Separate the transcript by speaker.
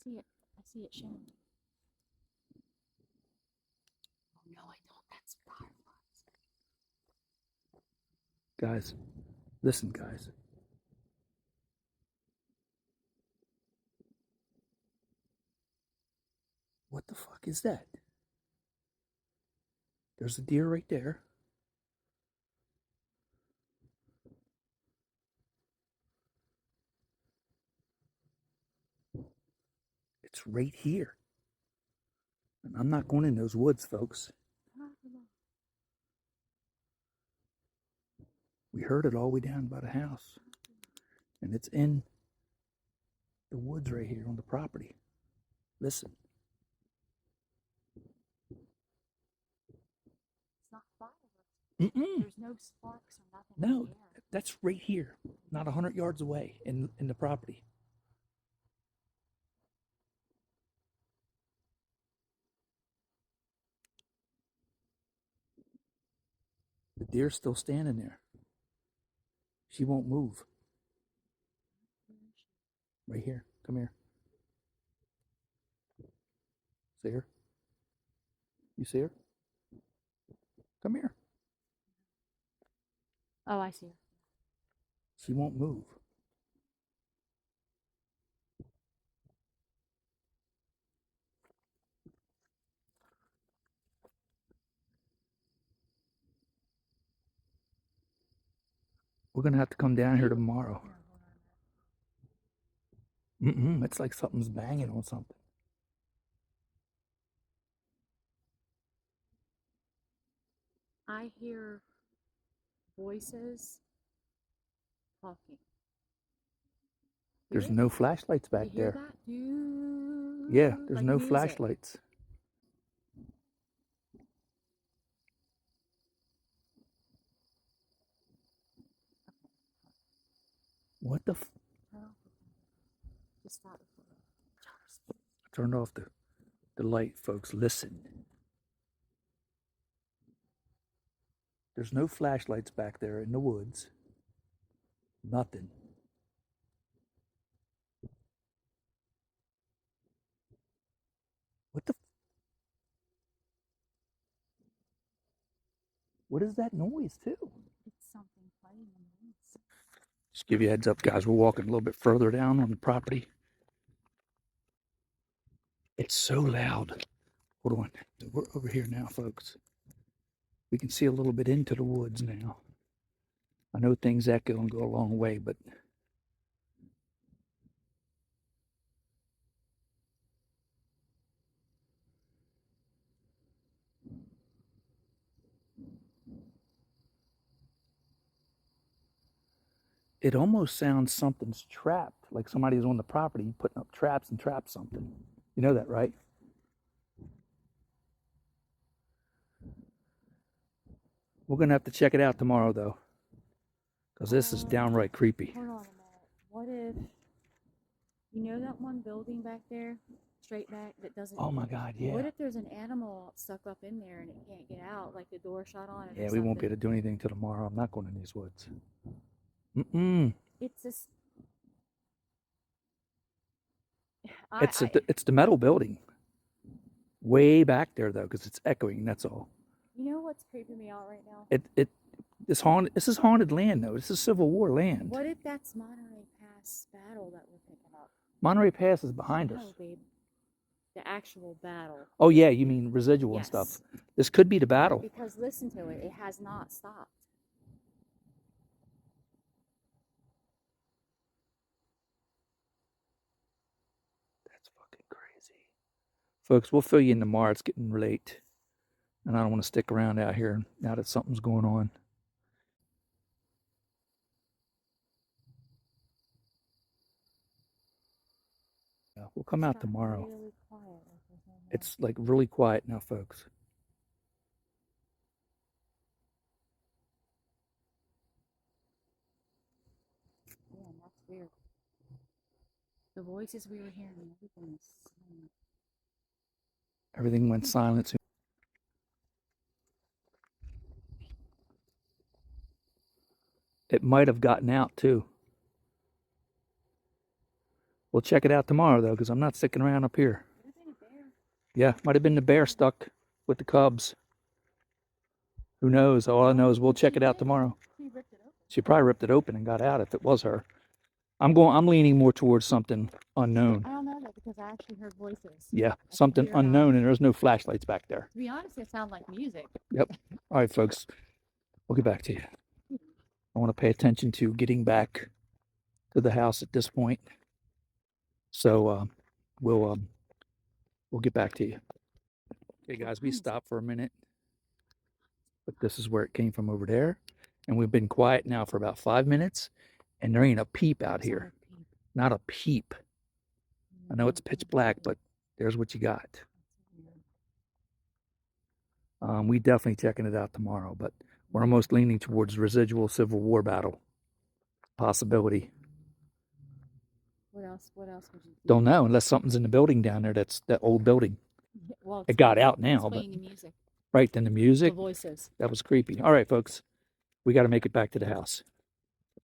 Speaker 1: see it. I see it showing. Oh no, I don't. That's fireflies.
Speaker 2: Guys, listen, guys. What the fuck is that? There's a deer right there. It's right here. And I'm not going in those woods, folks. We heard it all the way down by the house. And it's in the woods right here on the property. Listen.
Speaker 1: It's not fireworks.
Speaker 2: Mm-mm.
Speaker 1: There's no sparks or nothing.
Speaker 2: No, that's right here. Not 100 yards away in the property. The deer's still standing there. She won't move. Right here. Come here. See her? You see her? Come here.
Speaker 1: Oh, I see her.
Speaker 2: She won't move. We're going to have to come down here tomorrow. It's like something's banging on something.
Speaker 1: I hear voices talking.
Speaker 2: There's no flashlights back
Speaker 1: you hear
Speaker 2: there.
Speaker 1: That?
Speaker 2: Yeah, there's
Speaker 1: like
Speaker 2: no
Speaker 1: music.
Speaker 2: flashlights. What the
Speaker 1: Just stop it.
Speaker 2: I turned off the light, folks. Listen. There's no flashlights back there in the woods. Nothing. What the? What is that noise, too?
Speaker 1: It's something playing in the woods.
Speaker 2: Just give you a heads up, guys. We're walking a little bit further down on the property. It's so loud. Hold on. We're over here now, folks. We can see a little bit into the woods now. I know things echo and go a long way, but it almost sounds something's trapped, like somebody's on the property putting up traps and trapped something. You know that, right? We're going to have to check it out tomorrow, though, because this is downright creepy.
Speaker 1: Hold on a minute. What if, you know that one building back there, straight back, that doesn't...
Speaker 2: Oh, my God, yeah.
Speaker 1: What if there's an animal stuck up in there and it can't get out, like the door shut on it?
Speaker 2: Yeah,
Speaker 1: or
Speaker 2: we won't be
Speaker 1: something?
Speaker 2: able to do anything till tomorrow. I'm not going in these woods.
Speaker 1: It's this...
Speaker 2: It's the metal building. Way back there, though, because it's echoing, that's all.
Speaker 1: You know what's creeping me out right now?
Speaker 2: This is haunted land, though. This is Civil War land.
Speaker 1: What if that's Monterey Pass battle that we're picking up?
Speaker 2: Monterey Pass is behind us.
Speaker 1: No, babe. The actual battle.
Speaker 2: Oh, yeah, you mean Residual and stuff. This could be the battle.
Speaker 1: Because listen to it. It has not stopped.
Speaker 2: That's fucking crazy. Folks, we'll fill you in tomorrow. It's getting late. And I don't want to stick around out here now that something's going on. Yeah, we'll come out tomorrow.
Speaker 1: Really quiet.
Speaker 2: It's like really quiet now, folks.
Speaker 1: Yeah, that's weird. The voices we were hearing, everything was silent.
Speaker 2: Everything went silent. It might have gotten out too. We'll check it out tomorrow, though, because I'm not sticking around up here.
Speaker 1: Could have been a bear.
Speaker 2: Yeah, might have been the bear stuck with the cubs. Who knows? All I know is we'll check it out tomorrow.
Speaker 1: She ripped it open.
Speaker 2: She probably ripped it open and got out if it was her. I'm leaning more towards something unknown.
Speaker 1: I don't know that because I actually heard voices.
Speaker 2: Yeah, something unknown, and there's no flashlights back there.
Speaker 1: To be honest, it sounded like music.
Speaker 2: Yep. All right, folks. We'll get back to you. I want to pay attention to getting back to the house at this point. So we'll get back to you. Okay, guys, we stopped for a minute, but this is where it came from over there, and we've been quiet now for about 5 minutes, and there ain't a peep out here. Not a peep. I know it's pitch black, but there's what you got. We definitely checking it out tomorrow, but we're almost leaning towards residual Civil War battle possibility.
Speaker 1: What else? What else would you do?
Speaker 2: Don't know unless something's in the building down there. That's that old building.
Speaker 1: Well,
Speaker 2: It got out now, but
Speaker 1: the music,
Speaker 2: right then the music.
Speaker 1: the voices.
Speaker 2: That was creepy. All right, folks, we got to make it back to the house.